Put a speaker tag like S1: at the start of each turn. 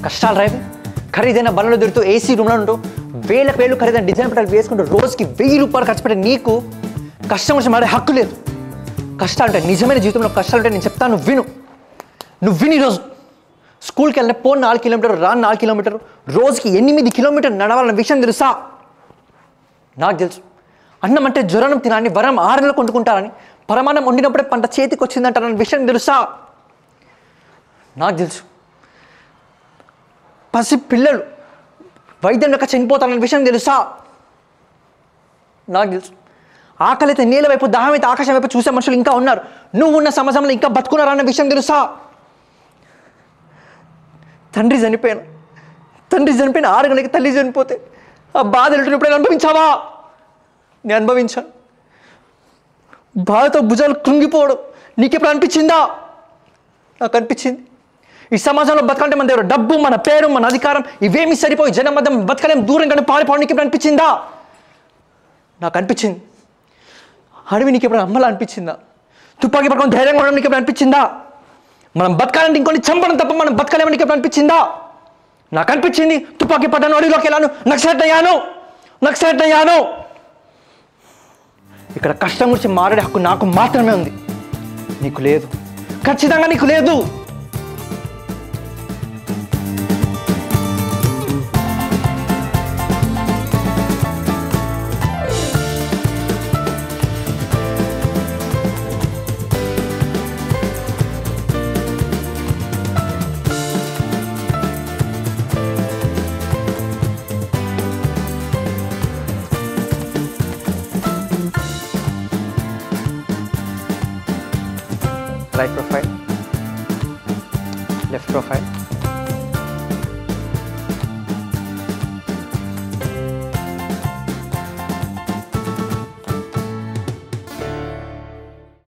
S1: కష్టాలు రైవి ఖరీదైన బండ్లు దొరుకుతూ ఏసీ రూమ్లో ఉంటూ వేల పేర్లు ఖరీదైన డిజైన్ పెట్టాలు వేసుకుంటూ రోజుకి 1000 రూపాయలు ఖర్చు పెట్టే నీకు కష్టం వచ్చి మాడే హక్కు లేదు. కష్టాలు ఉంటాయి, నిజమైన జీవితంలో కష్టాలు ఉంటాయి. నేను చెప్తాను, నువ్వు విని ఈరోజు స్కూల్కి వెళ్ళిన 4 కిలోమీటర్లు, 4 కిలోమీటర్లు, రోజుకి 8 కిలోమీటర్లు నడవాలన్న విషయం తెలుసా? నాకు తెలుసు. అన్నం అంటే జ్వరం తినాలని, వరం 6 నెలలు కొట్టుకుంటారని, పరమాన్నం వండినప్పుడే పంట చేతికి వచ్చిందంటారన్న విషయం తెలుసా? నాకు తెలుసు. పసి పిల్లలు వైద్యం యొక్క చనిపోతారన్న విషయం తెలుసా? నాకు తెలుసు. ఆకలి అయితే నీళ్ళ వైపు, దాహం అయితే ఆకాశం వైపు చూసే మనుషులు ఇంకా ఉన్నారు. నువ్వు ఉన్న సమాజంలో ఇంకా బతుకున్నారన్న విషయం తెలుసా? తండ్రి చనిపోయిన 6 గంటలకి తల్లి చనిపోతే ఆ బాధలు ఎప్పుడైనా అనుభవించావా? నేను అనుభవించాను. బాధతో భుజాలు కృంగిపోవడం నీకెప్పుడు అనిపించిందా? నాకు అనిపించింది. ఈ సమాజంలో బతకంటే మన దగ్గర డబ్బు, మన పేరు, మన అధికారం ఇవేమీ సరిపోయి జనం మధ్య బతకలేం, దూరం కానీ పారిపోవడం నీకు ఎప్పుడు అనిపించిందా? నాకు అనిపించింది. అడవి నీకు ఎప్పుడు అమ్మలా అనిపించిందా? తుపాకీ పట్టుకొని ధైర్యంగా ఉండడం నీకు ఎప్పుడు అనిపించిందా? మనం బతకాలంటే ఇంకొని చంపడం తప్ప మనం బతకలేమని నీకు ఎప్పుడు అనిపించిందా? నాకు అనిపించింది. తుపాకీ పట్టాను, అడవిలోకి వెళ్ళాను, నక్సలైట్ అయ్యాను. ఇక్కడ కష్టం గురించి మాట్లాడే హక్కు నాకు మాత్రమే ఉంది, నీకు లేదు. ఖచ్చితంగా నీకు లేదు. Right profile, left profile.